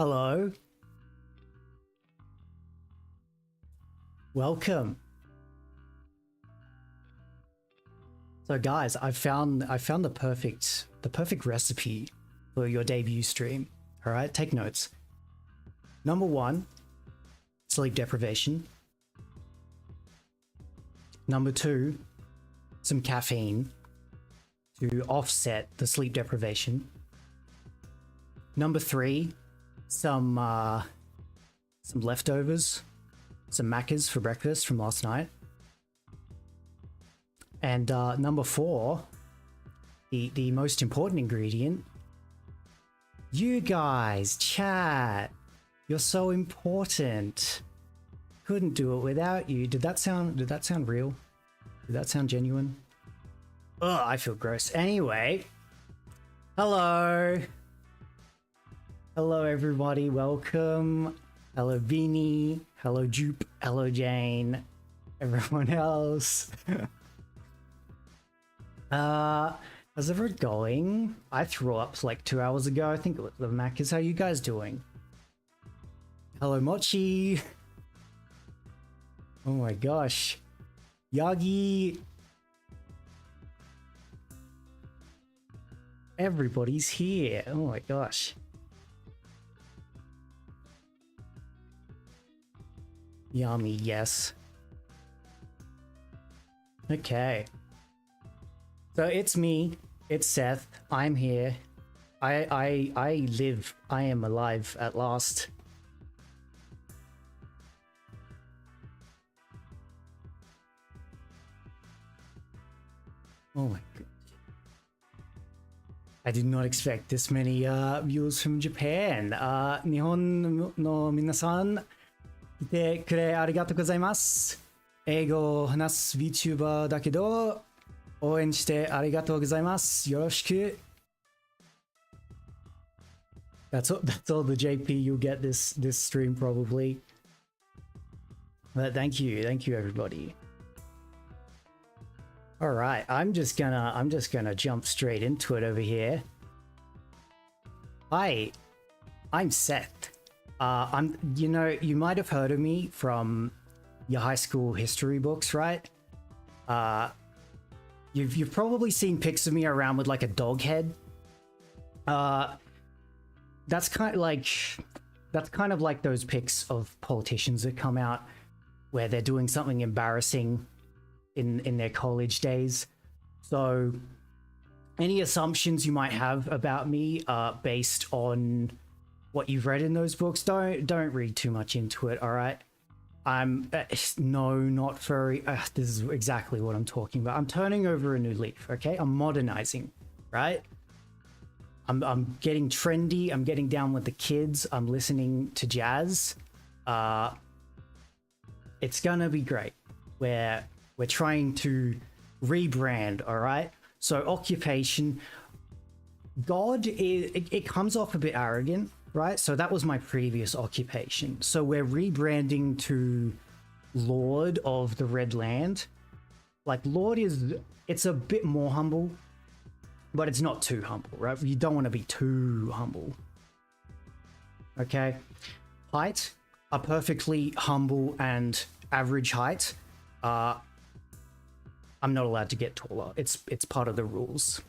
Hello. Welcome. So guys, I found the perfect recipe for your debut stream. All right, take notes. Number 1, sleep deprivation. Number 2, some caffeine to offset the sleep deprivation. Number 3, some leftovers, some Maccas for breakfast from last night. And number 4, the most important ingredient, you guys, chat. You're so important. Couldn't do it without you. Did that sound real? Did that sound genuine? Ugh, I feel gross. Anyway, hello. Hello everybody, welcome. Hello Beanie, hello Jupe, hello Jane, everyone else. How's everyone going? I threw up like 2 hours ago. I think it was the Maccas. How you guys doing? Hello Mochi. Oh my gosh. Yagi. Everybody's here. Oh my gosh. Yummy, yes. Okay. So it's me. It's Seth. I'm here. I live. I am alive at last. Oh my god. I did not expect this many viewers from Japan. 日本の皆さん、来てくれありがとうございます。英語を話す VTuber だけど、応援してありがとうございます。よろしく。That's all the JP you'll get this stream probably. But thank you everybody. All right, I'm just gonna jump straight into it over here. Hi, I'm Seth. You might have heard of me from your high school history books, right? You've probably seen pics of me around with like a dog head. That's kind of like those pics of politicians that come out where they're doing something embarrassing in their college days. So any assumptions you might have about me are based on what you've read in those books. Don't read too much into it, all right? No, not furry. This is exactly what I'm talking about. I'm turning over a new leaf, okay? I'm modernizing, right? I'm getting trendy. I'm getting down with the kids. I'm listening to jazz. It's gonna be great. We're trying to rebrand, all right? So occupation, God it comes off a bit arrogant, right? So that was my previous occupation. So we're rebranding to Lord of the Red Land. Like Lord it's a bit more humble, but it's not too humble, right? You don't want to be too humble. Okay. Height, a perfectly humble and average height. I'm not allowed to get taller. It's part of the rules.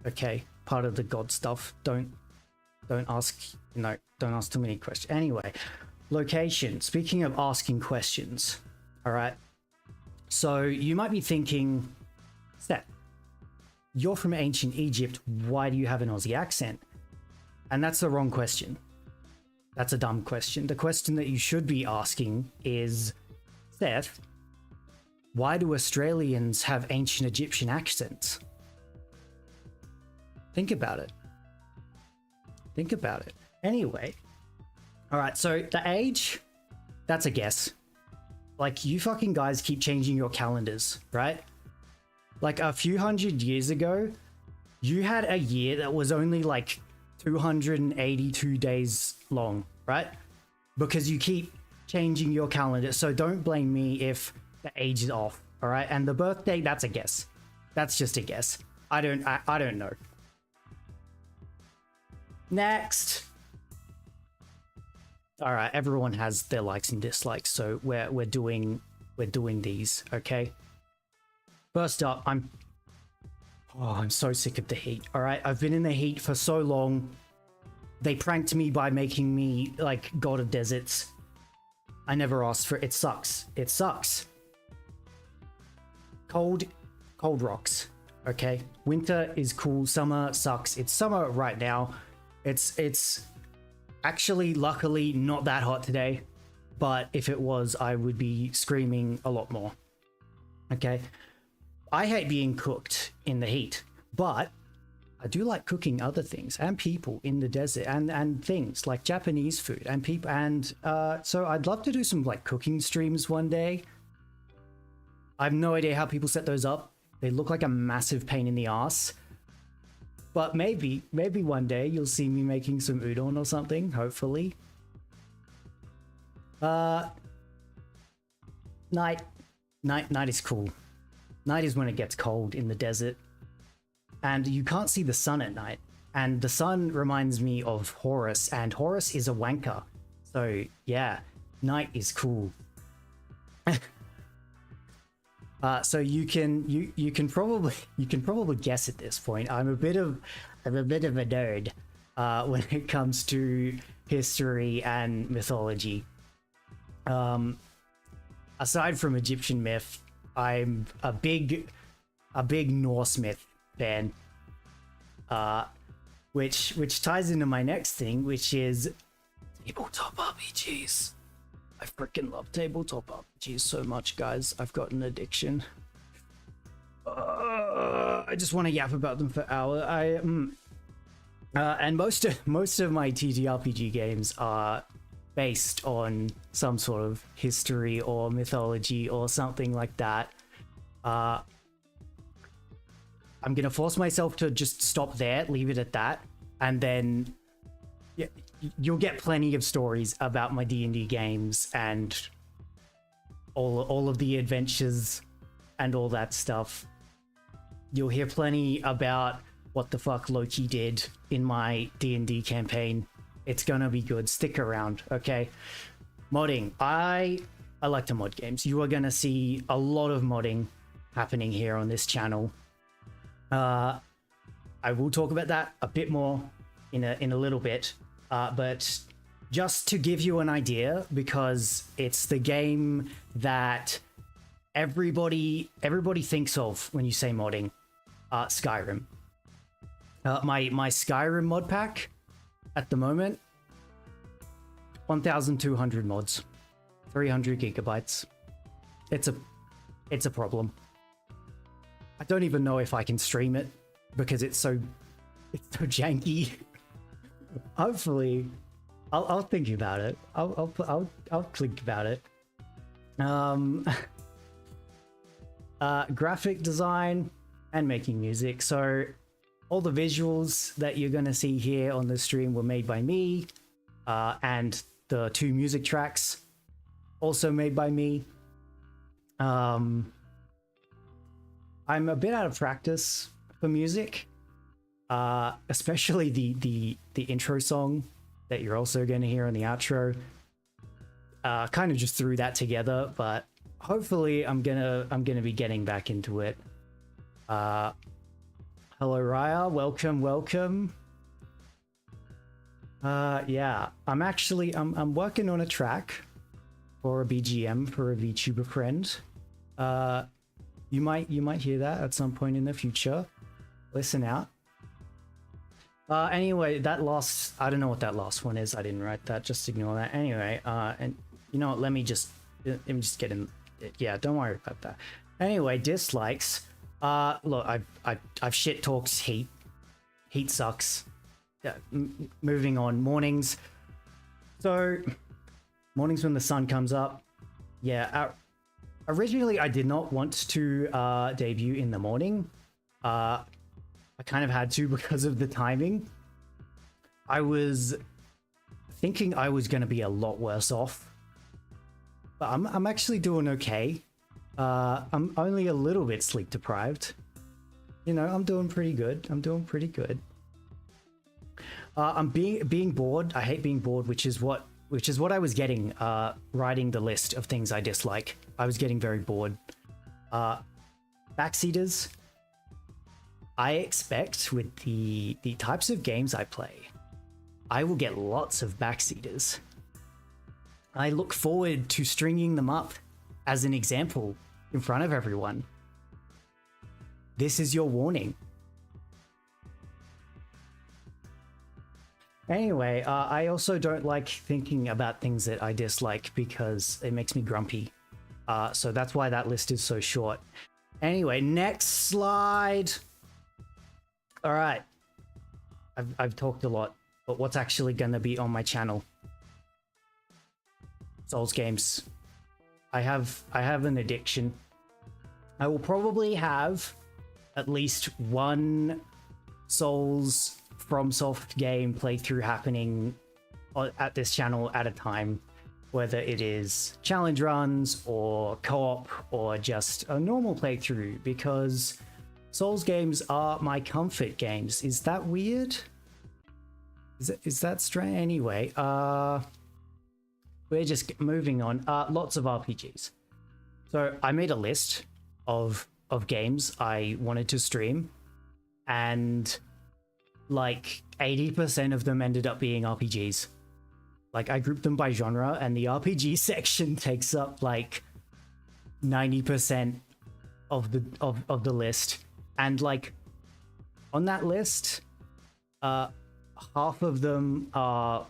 Okay, part of the God stuff. Don't ask, don't ask too many questions. Anyway, location. Speaking of asking questions, all right. So you might be thinking, Seth, you're from ancient Egypt. Why do you have an Aussie accent? And that's the wrong question. That's a dumb question. The question that you should be asking is, Seth, why do Australians have ancient Egyptian accents? Think about it. Think about it. Anyway. All right, so the age, that's a guess. Like, you fucking guys keep changing your calendars, right? Like, a few hundred years ago, you had a year that was only like 282 days long, right? Because you keep changing your calendar. So don't blame me if the age is off, all right? And the birthday, that's a guess. That's just a guess. I don't know. Next. All right, everyone has their likes and dislikes, so we're doing these, okay? First up, I'm so sick of the heat. All right, I've been in the heat for so long. They pranked me by making me like god of deserts. I never asked for it. It sucks. It sucks. Cold rocks. Okay, winter is cool. Summer sucks. It's summer right now. It's actually, luckily, not that hot today. But if it was, I would be screaming a lot more. Okay, I hate being cooked in the heat, but I do like cooking other things and people in the desert and things like Japanese food and people. And so I'd love to do some like cooking streams one day. I have no idea how people set those up. They look like a massive pain in the ass. But maybe one day you'll see me making some udon or something, hopefully. Night is cool. Night is when it gets cold in the desert. And you can't see the sun at night. And the sun reminds me of Horus, and Horus is a wanker. So yeah, night is cool. So you can probably guess at this point. I'm a bit of a nerd when it comes to history and mythology. Aside from Egyptian myth, I'm a big Norse myth fan. Which ties into my next thing, which is tabletop RPGs. I freaking love tabletop RPGs so much, guys. I've got an addiction. I just want to yap about them for hours. And most of my TTRPG games are based on some sort of history or mythology or something like that. I'm gonna force myself to just stop there, leave it at that, and then you'll get plenty of stories about my D&D games and all of the adventures and all that stuff. You'll hear plenty about what the fuck Loki did in my D&D campaign. It's gonna be good. Stick around, okay? Modding. I like to mod games. You are gonna see a lot of modding happening here on this channel. I will talk about that a bit more in a little bit. But just to give you an idea, because it's the game that everybody thinks of when you say modding, Skyrim. My Skyrim mod pack at the moment, 1,200 mods, 300 gigabytes. It's a problem. I don't even know if I can stream it because it's so janky. Hopefully, I'll think about it. I'll think about it. Graphic design and making music. So all the visuals that you're gonna see here on the stream were made by me, and the 2 music tracks also made by me. I'm a bit out of practice for music. Especially the intro song that you're also going to hear in the outro. Kind of just threw that together, but hopefully I'm gonna be getting back into it. Hello Raya, welcome. Yeah, I'm working on a track for a BGM for a VTuber friend. You might hear that at some point in the future. Listen out. Anyway, I don't know what that last one is. I didn't write that. Just ignore that. Anyway, and you know what? Let me just get in. Yeah, don't worry about that. Anyway, dislikes. Look, I've shit talked heat. Heat sucks. Yeah, moving on. Mornings. So, mornings when the sun comes up. Yeah. Originally, I did not want to debut in the morning. I kind of had to because of the timing. I was thinking I was going to be a lot worse off, but I'm actually doing okay. I'm only a little bit sleep deprived. You know, I'm doing pretty good. I'm being bored. I hate being bored, which is what which is what I was getting writing the list of things I dislike. I was getting very bored. Backseaters. I expect with the types of games I play, I will get lots of backseaters. I look forward to stringing them up as an example in front of everyone. This is your warning. Anyway, I also don't like thinking about things that I dislike because it makes me grumpy. So that's why that list is so short. Anyway, next slide. All right. I've talked a lot, but what's actually going to be on my channel? Souls games. I have an addiction. I will probably have at least one Souls FromSoft game playthrough happening at this channel at a time, whether it is challenge runs or co-op or just a normal playthrough, because Souls games are my comfort games. Is that weird? Is that strange? Anyway, we're just moving on. Lots of RPGs. So I made a list of games I wanted to stream, and like 80% of them ended up being RPGs. Like I grouped them by genre, and the RPG section takes up like 90% of the list. And like on that list, half of them are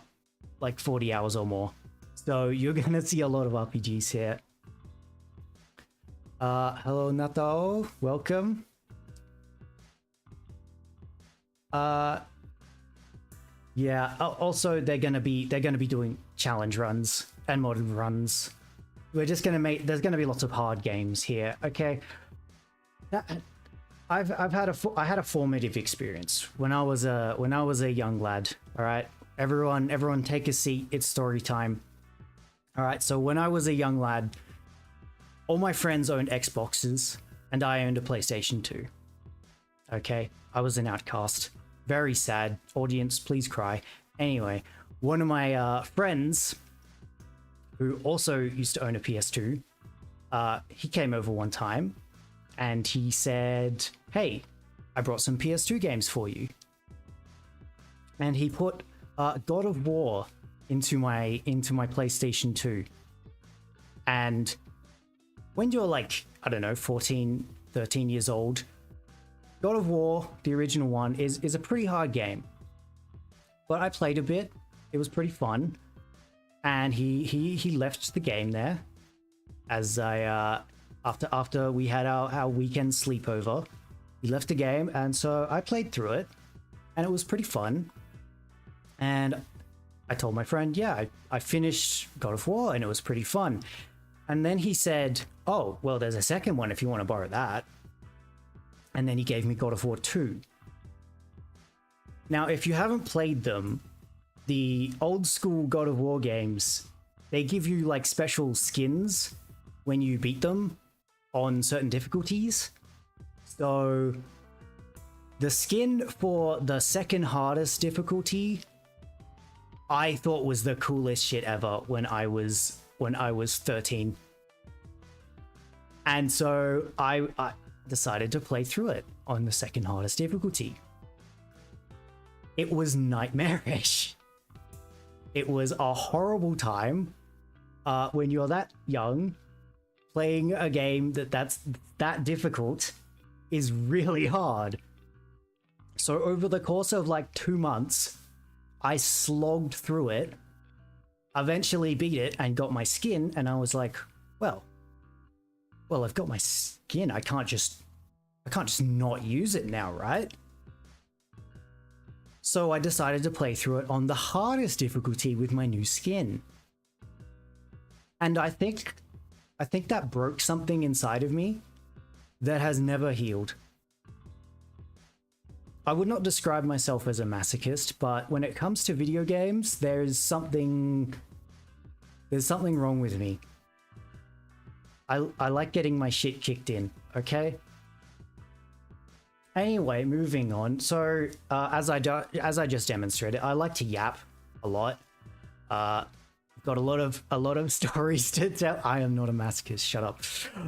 like 40 hours or more. So you're gonna see a lot of RPGs here. Hello Natao, welcome. Yeah, also they're gonna be doing challenge runs and modded runs. We're just gonna there's gonna be lots of hard games here. Okay. I had a formative experience when I was a young lad. All right, everyone take a seat. It's story time. All right, so when I was a young lad, all my friends owned Xboxes and I owned a PlayStation 2. Okay, I was an outcast. Very sad. Audience, please cry. Anyway, one of my friends, who also used to own a PS2, he came over one time and he said, "Hey, I brought some PS2 games for you." And he put God of War into my PlayStation 2. And when you're like, I don't know, 14, 13 years old, God of War, the original one, is a pretty hard game. But I played a bit. It was pretty fun. And he left the game there as I after we had our weekend sleepover. He left the game, and so I played through it, and it was pretty fun. And I told my friend, yeah, I finished God of War and it was pretty fun. And then he said, "Oh, well, there's a second one if you want to borrow that." And then he gave me God of War 2. Now, if you haven't played them, the old school God of War games, they give you like special skins when you beat them on certain difficulties. So the skin for the second hardest difficulty, I thought was the coolest shit ever when I was 13. And so I decided to play through it on the second hardest difficulty. It was nightmarish. It was a horrible time when you're that young. Playing a game that's that difficult is really hard. So over the course of like 2 months, I slogged through it, eventually beat it and got my skin, and I was like, well, I've got my skin. I can't just not use it now, right? So I decided to play through it on the hardest difficulty with my new skin. And I think that broke something inside of me that has never healed. I would not describe myself as a masochist, but when it comes to video games, there's something wrong with me. I like getting my shit kicked in, okay? Anyway, moving on. So, as I just demonstrated, I like to yap a lot. got a lot of stories to tell. I am not a masochist. Shut up.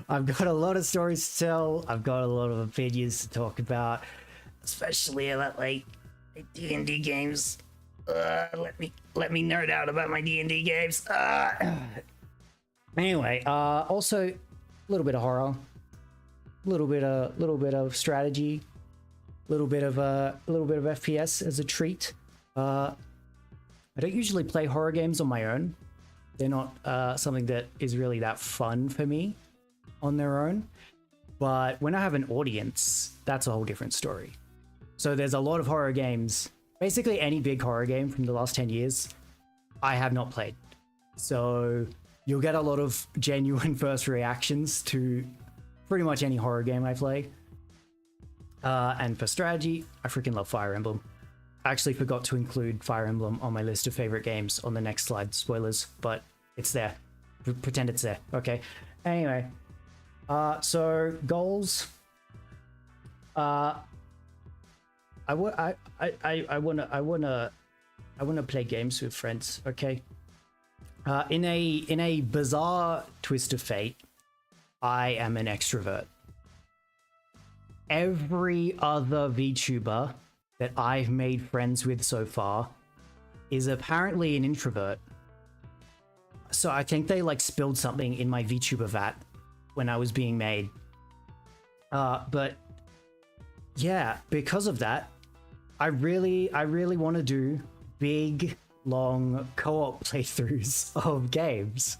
I've got a lot of stories to tell. I've got a lot of opinions to talk about, especially about like D&D games. Let me nerd out about my D&D games. Anyway, also a little bit of horror, a little bit of strategy, a little bit of FPS as a treat. I don't usually play horror games on my own. They're not something that is really that fun for me on their own. But when I have an audience, that's a whole different story. So there's a lot of horror games. Basically any big horror game from the last 10 years, I have not played. So you'll get a lot of genuine first reactions to pretty much any horror game I play. And for strategy, I freaking love Fire Emblem. I actually forgot to include Fire Emblem on my list of favorite games on the next slide. Spoilers, but it's there. Pretend it's there. Okay. Anyway, so goals. I wanna play games with friends. Okay. In a bizarre twist of fate, I am an extrovert. Every other VTuber that I've made friends with so far is apparently an introvert. So I think they like spilled something in my VTuber vat when I was being made. But yeah, because of that, I really want to do big, long co-op playthroughs of games.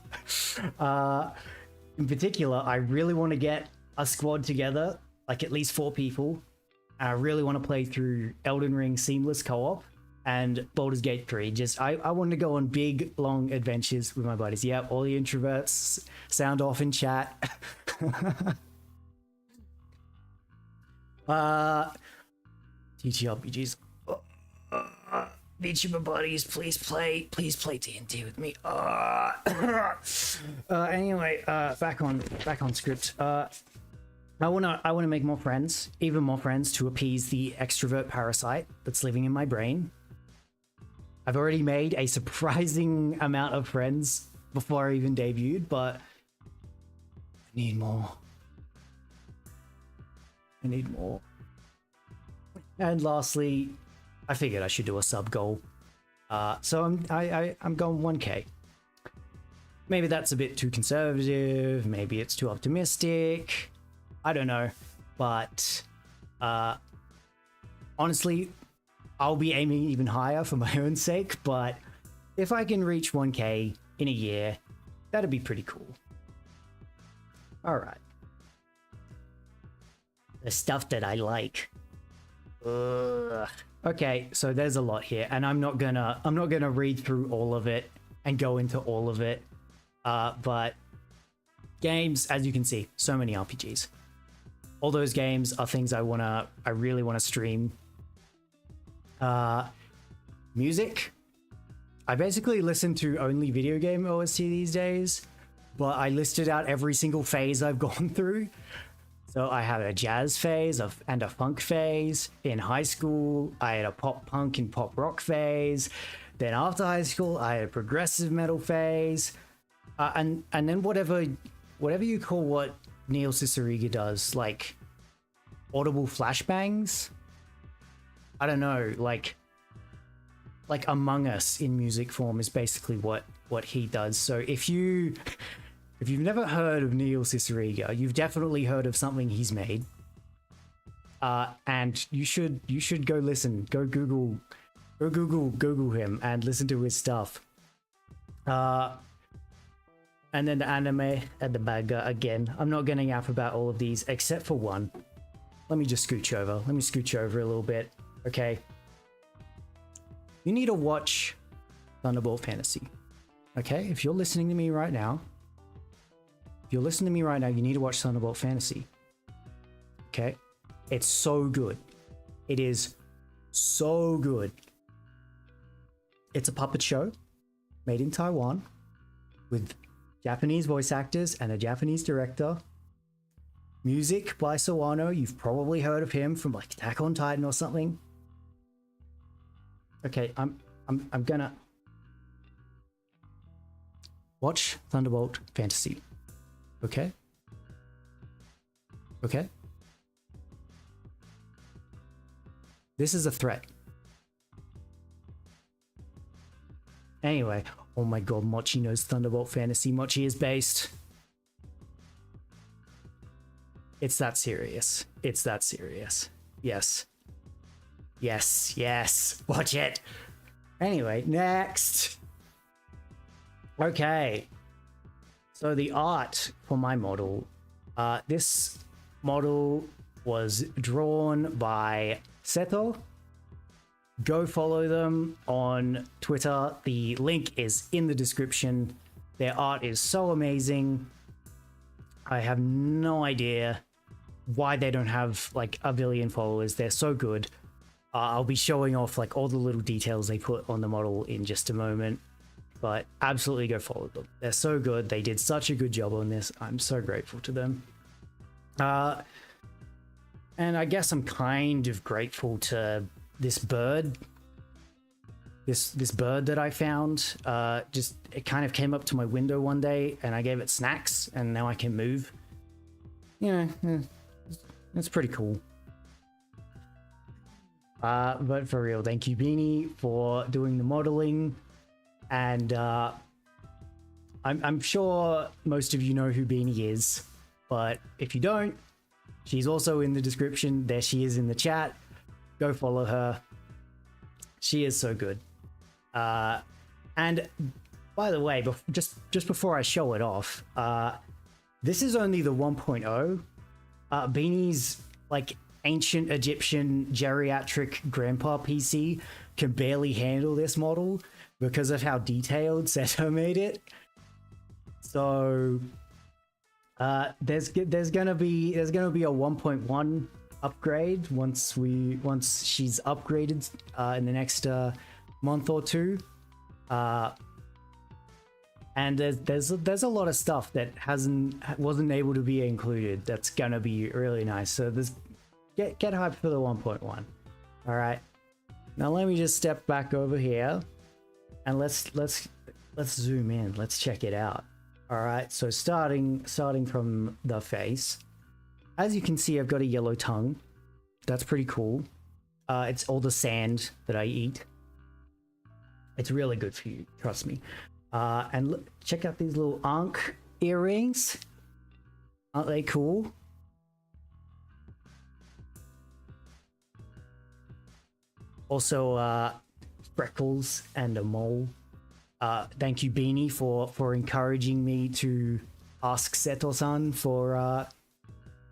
In particular, I really want to get a squad together, like at least 4 people. I really want to play through Elden Ring Seamless Co-op and Baldur's Gate 3. I want to go on big, long adventures with my buddies. Yeah, all the introverts, sound off in chat. TTRPGs. VTuber buddies, please play D&D with me. Anyway, back on script. I wanna make more friends, even more friends, to appease the extrovert parasite that's living in my brain. I've already made a surprising amount of friends before I even debuted, but I need more. And lastly, I figured I should do a sub goal. So I'm going 1K. Maybe that's a bit too conservative, maybe it's too optimistic. I don't know, but honestly, I'll be aiming even higher for my own sake, but if I can reach 1K in a year, that'd be pretty cool. All right. The stuff that I like. Ugh. Okay, so there's a lot here, and I'm not gonna read through all of it and go into all of it. But games, as you can see, so many RPGs. All those games are things I really wanna stream. Music. I basically listen to only video game OST these days, but I listed out every single phase I've gone through. So I had a jazz phase and a funk phase. In high school, I had a pop punk and pop rock phase. Then after high school, I had a progressive metal phase. And then whatever you call what Neil Cicierega does, like audible flashbangs. I don't know, like Among Us in music form is basically what he does. So if you've never heard of Neil Cicierega, you've definitely heard of something he's made. And you should go listen, go Google him and listen to his stuff. And then the anime at the back again. I'm not gonna yap about all of these except for one. Let me just scooch over. Let me scooch over a little bit. Okay. You need to watch Thunderbolt Fantasy. Okay? If you're listening to me right now, you need to watch Thunderbolt Fantasy. Okay? It's so good. It is so good. It's a puppet show made in Taiwan with Japanese voice actors and a Japanese director. Music by Sawano. You've probably heard of him from like Attack on Titan or something. Okay, I'm gonna Watch Thunderbolt Fantasy. Okay? Okay? This is a threat. Anyway, oh my god, Mochi knows Thunderbolt Fantasy. Mochi is based. It's that serious. It's that serious. Yes. Yes, yes. Watch it. Anyway, next. Okay. So the art for my model. This model was drawn by Seto. Go follow them on Twitter. The link is in the description. Their art is so amazing. I have no idea why they don't have like a billion followers. They're so good. I'll be showing off like all the little details they put on the model in just a moment, but absolutely go follow them. They're so good. They did such a good job on this. I'm so grateful to them. And I guess I'm kind of grateful to this bird. This bird that I found. Just it kind of came up to my window one day and I gave it snacks and now I can move. Yeah, it's pretty cool. But for real, thank you Beanie for doing the modeling, and I'm sure most of you know who Beanie is, but if you don't, she's also in the description. There she is in the chat. Go follow her. She is so good. And by the way, just before I show it off, this is only the 1.0. Beanie's like ancient Egyptian geriatric grandpa PC can barely handle this model because of how detailed Seto made it. So there's gonna be a 1.1 upgrade once she's upgraded in the next month or two. And there's a lot of stuff that wasn't able to be included. That's gonna be really nice. So get hyped for the 1.1. All right. Now let me just step back over here, and let's zoom in. Let's check it out. All right. So starting from the face, as you can see, I've got a yellow tongue. That's pretty cool. It's all the sand that I eat. It's really good for you. Trust me. And look, check out these little Ankh earrings. Aren't they cool? Also, freckles and a mole. Thank you, Beanie, for encouraging me to ask Seto-san for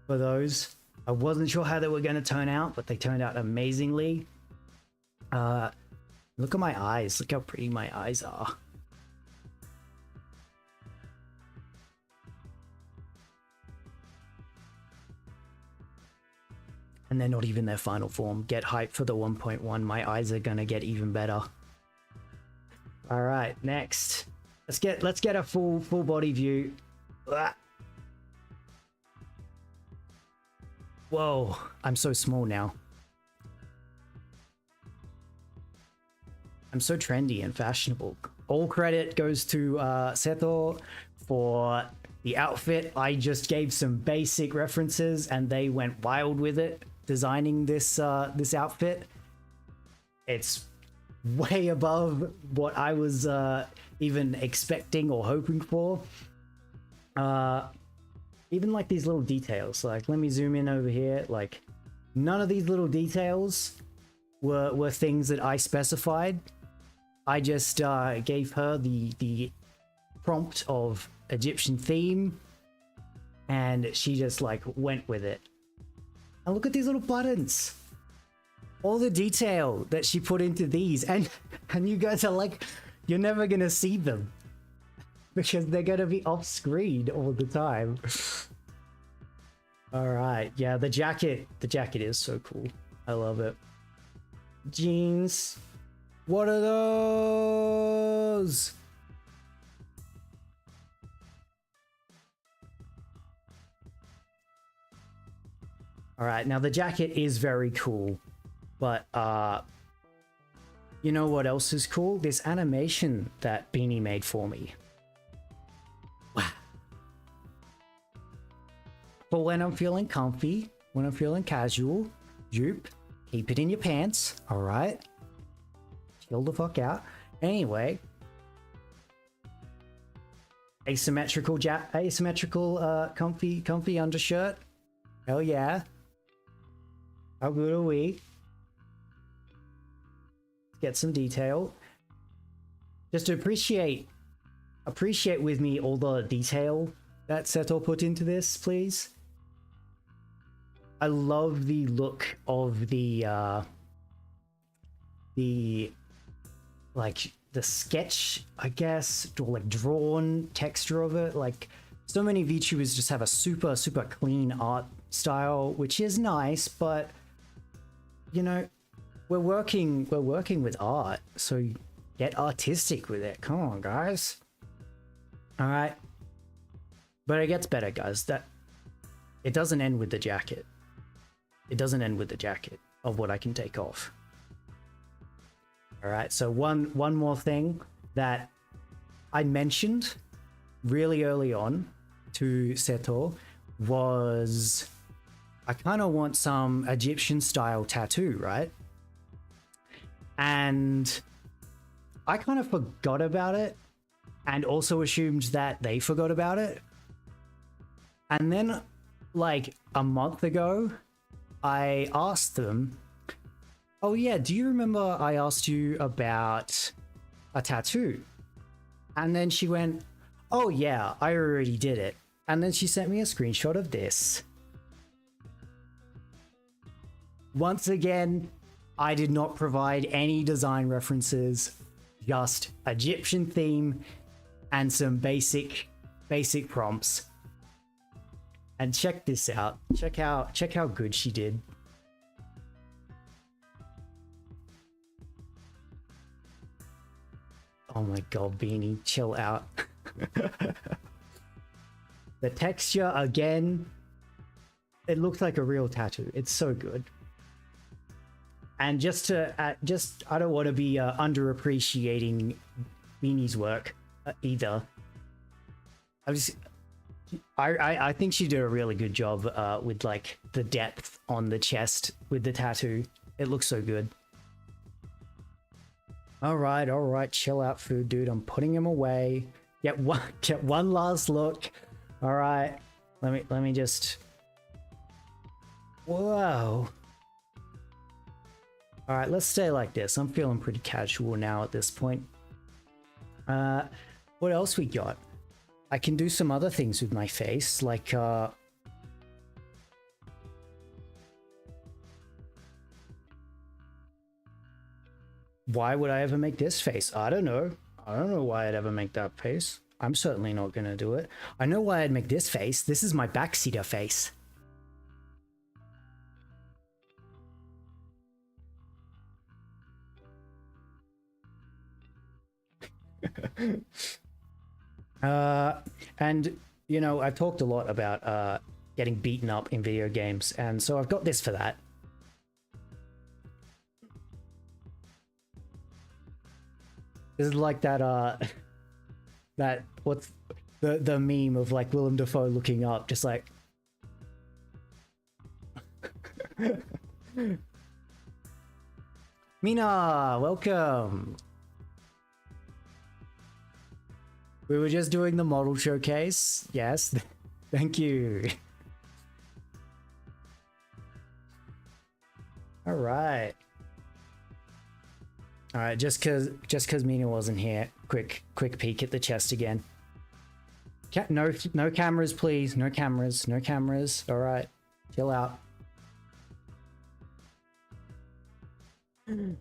those. I wasn't sure how they were going to turn out, but they turned out amazingly. Look at my eyes. Look how pretty my eyes are. And they're not even their final form. Get hyped for the 1.1. My eyes are gonna get even better. All right, next. Let's get a full body view. Whoa, I'm so small now. I'm so trendy and fashionable. All credit goes to Seto for the outfit. I just gave some basic references and they went wild with it, designing this outfit. It's way above what I was even expecting or hoping for. Even like these little details, like let me zoom in over here. Like none of these little details were things that I specified. I just gave her the prompt of Egyptian theme and she just like went with it. And look at these little buttons. All the detail that she put into these, and you guys are like, you're never gonna see them because they're gonna be off screen all the time. All right, yeah, the jacket is so cool. I love it. Jeans, what are those? All right, now the jacket is very cool, but you know what else is cool? This animation that Beanie made for me. But when I'm feeling comfy, when I'm feeling casual, Joop, keep it in your pants, alright? Chill the fuck out. Anyway, asymmetrical comfy undershirt. Hell yeah. How good are we? Get some detail. Just to appreciate with me all the detail that Seto put into this, please. I love the look of the like the sketch, I guess, or like drawn texture of it. Like so many VTubers just have a super clean art style, which is nice, but you know, we're working with art, so get artistic with it. Come on, guys. All right. But it gets better, guys. That it doesn't end with the jacket. It doesn't end with the jacket of what I can take off. All right. So one more thing that I mentioned really early on to Seto was I kind of want some Egyptian style tattoo, right? And I kind of forgot about it and also assumed that they forgot about it. And then like a month ago, I asked them, oh yeah, do you remember I asked you about a tattoo? And then she went, oh yeah, I already did it. And then she sent me a screenshot of this. Once again, I did not provide any design references, just Egyptian theme and some basic prompts. And check this out. Check how good she did. Oh my god, Beanie, chill out. The texture again, it looks like a real tattoo. It's so good. And just to I don't want to be underappreciating Beanie's work either. I think she did a really good job with like the depth on the chest with the tattoo. It looks so good. All right, chill out, food dude. I'm putting him away. Get one last look. All right, let me just. Whoa. All right, let's stay like this. I'm feeling pretty casual now at this point. What else we got? I can do some other things with my face, like why would I ever make this face? I don't know. I don't know why I'd ever make that face. I'm certainly not gonna do it. I know why I'd make this face. This is my backseater face. And you know, I've talked a lot about getting beaten up in video games, and so I've got this for that. This is like that that what's the meme of like Willem Dafoe looking up, just like Mina, welcome. We were just doing the model showcase. Yes, thank you. All right. All right, just cause Mina wasn't here, quick peek at the chest again. No cameras, please. No cameras. No cameras. All right, chill out.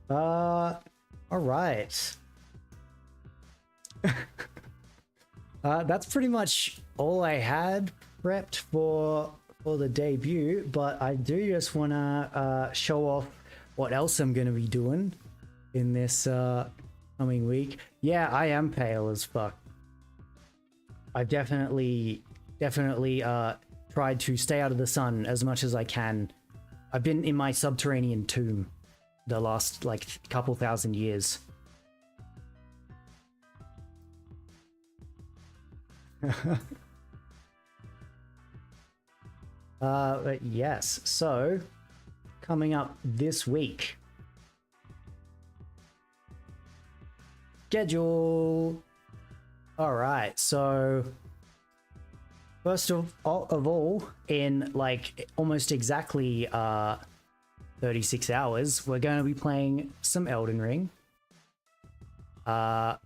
All right. That's pretty much all I had prepped for the debut, but I do just want to show off what else I'm going to be doing in this coming week. Yeah, I am pale as fuck. I've definitely tried to stay out of the sun as much as I can. I've been in my subterranean tomb the last like couple thousand years. But yes, so coming up this week. Schedule. All right, so first of all, in like almost exactly 36 hours, we're going to be playing some Elden Ring. We're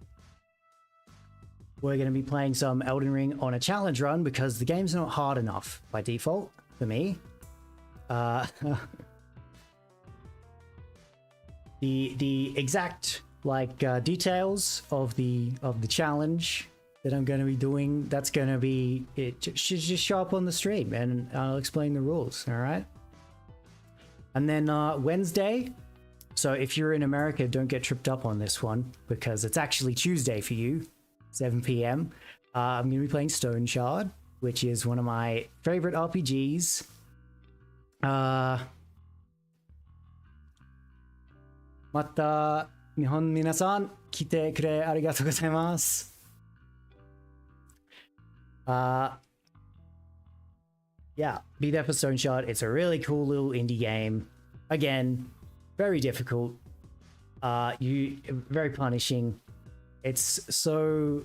going to be playing some Elden Ring on a challenge run because the game's not hard enough by default for me. The exact like details of the challenge that I'm going to be doing, that's going to be, it should just show up on the stream and I'll explain the rules. All right. And then Wednesday. So if you're in America, don't get tripped up on this one because it's actually Tuesday for you, 7 p.m. I'm going to be playing Stone Shard, which is one of my favorite RPGs. Mata Nihon minasan kite kure arigatou gozaimasu. Yeah, be there for Stone Shard. It's a really cool little indie game. Again, very difficult. Very punishing. It's so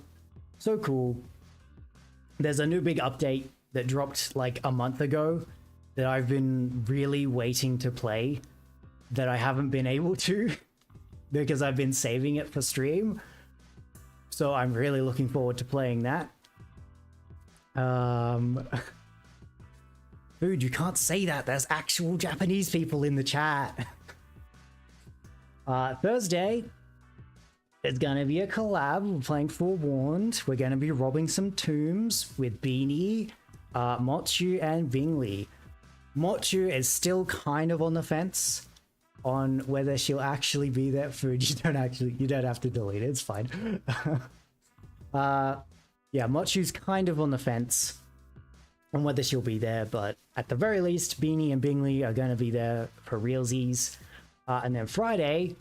cool. There's a new big update that dropped like a month ago that I've been really waiting to play that I haven't been able to because I've been saving it for stream. So I'm really looking forward to playing that. Dude, you can't say that. There's actual Japanese people in the chat. Thursday, there's gonna be a collab. We're playing Forewarned. We're gonna be robbing some tombs with Beanie, Mochu, and Bingley. Mochu is still kind of on the fence on whether she'll actually be there. Food, you don't have to delete it. It's fine. Yeah, Mochu's kind of on the fence on whether she'll be there, but at the very least, Beanie and Bingley are going to be there for realsies. And then Friday,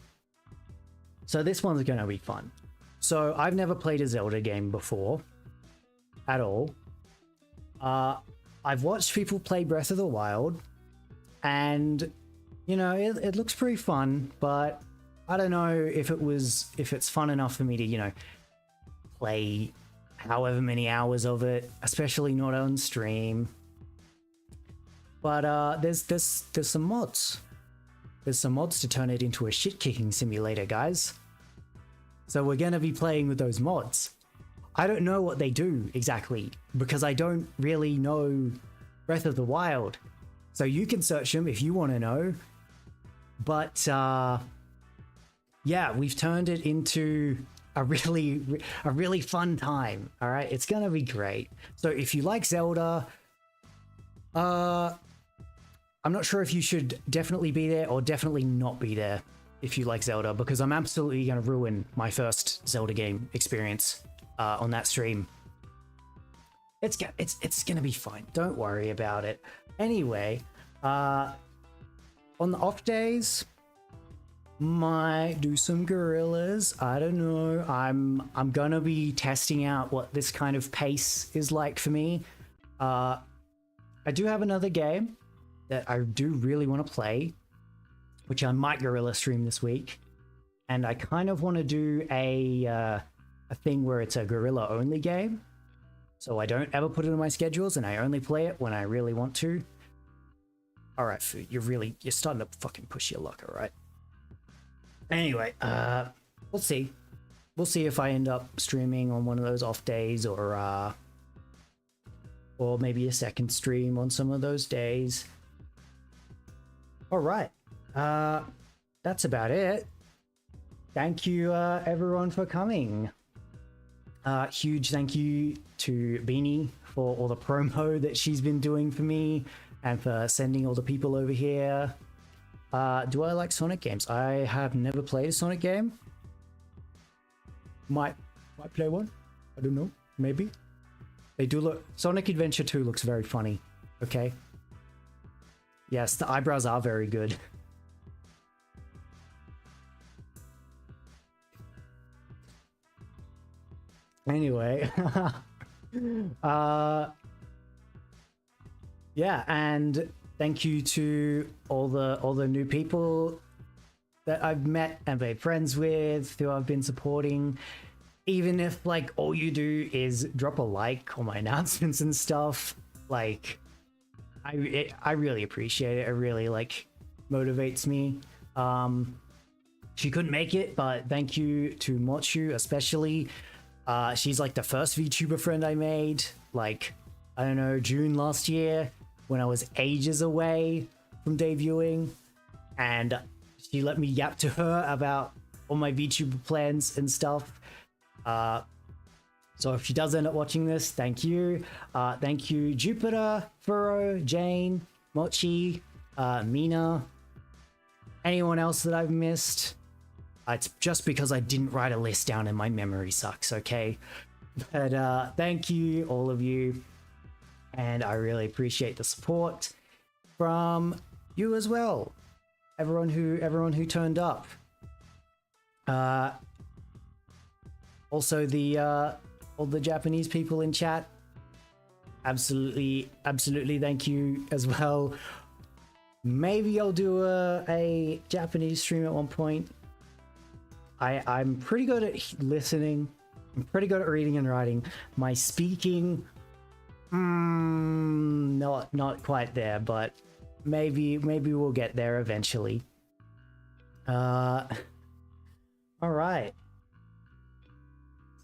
so this one's going to be fun. So I've never played a Zelda game before at all. I've watched people play Breath of the Wild, and you know, it looks pretty fun, but I don't know if it's fun enough for me to, you know, play however many hours of it, especially not on stream. But there's some mods. There's some mods to turn it into a shit-kicking simulator, guys. So we're gonna be playing with those mods. I don't know what they do exactly because I don't really know Breath of the Wild. So you can search them if you want to know. But yeah, we've turned it into a really fun time. All right, it's gonna be great. So if you like Zelda, I'm not sure if you should definitely be there or definitely not be there if you like Zelda, because I'm absolutely gonna ruin my first Zelda game experience on that stream. It's gonna be fine. Don't worry about it. Anyway, on the off days, might do some gorillas. I don't know. I'm gonna be testing out what this kind of pace is like for me. I do have another game that I do really want to play, which I might gorilla stream this week, and I kind of want to do a thing where it's a gorilla only game, so I don't ever put it in my schedules and I only play it when I really want to. All right, Food, you're starting to fucking push your luck, all right? Anyway, we'll see. We'll see if I end up streaming on one of those off days or maybe a second stream on some of those days. All right, that's about it. Thank you, everyone, for coming. Huge thank you to Beanie for all the promo that she's been doing for me and for sending all the people over here. Do I like Sonic games? I have never played a Sonic game. Might play one. I don't know. Maybe. They do look... Sonic Adventure 2 looks very funny. Okay. Yes, the eyebrows are very good. Anyway. yeah, and thank you to all the new people that I've met and made friends with, who I've been supporting. Even if like all you do is drop a like on my announcements and stuff, like I really appreciate it. It really like motivates me. She couldn't make it, but thank you to Mochu especially. She's like the first VTuber friend I made, like, I don't know, June last year when I was ages away from debuting, and she let me yap to her about all my VTuber plans and stuff. So if she does end up watching this, thank you. Thank you, Jupiter, Furo, Jane, Mochi, Mina, anyone else that I've missed. It's just because I didn't write a list down and my memory sucks, okay? But thank you, all of you. And I really appreciate the support from you as well. Everyone who turned up. Also all the Japanese people in chat. Absolutely thank you as well. Maybe I'll do a Japanese stream at one point. I'm pretty good at listening. I'm pretty good at reading and writing. My speaking, not quite there, but maybe we'll get there eventually. All right.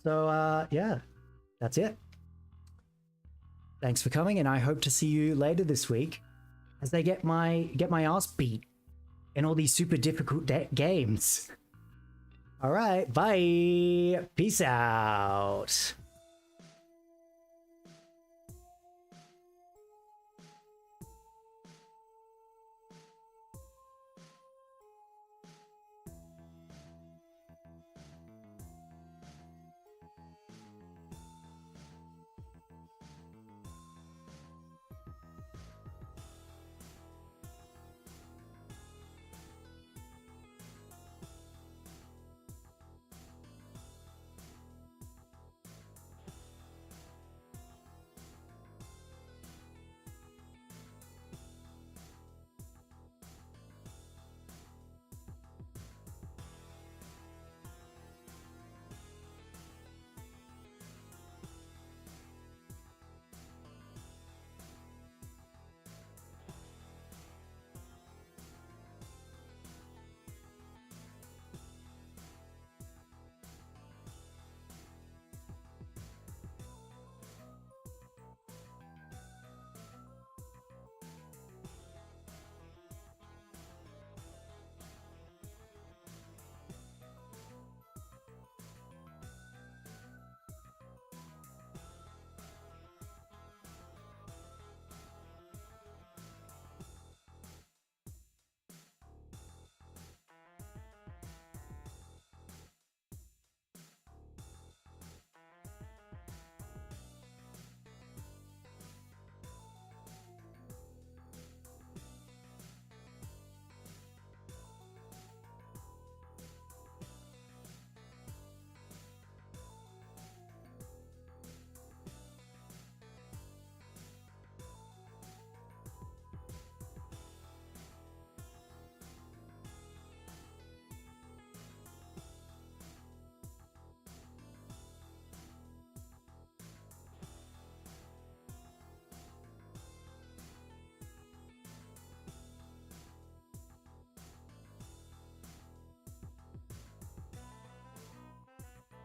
So yeah, that's it. Thanks for coming, and I hope to see you later this week as I get my ass beat in all these super difficult games. All right, bye. Peace out.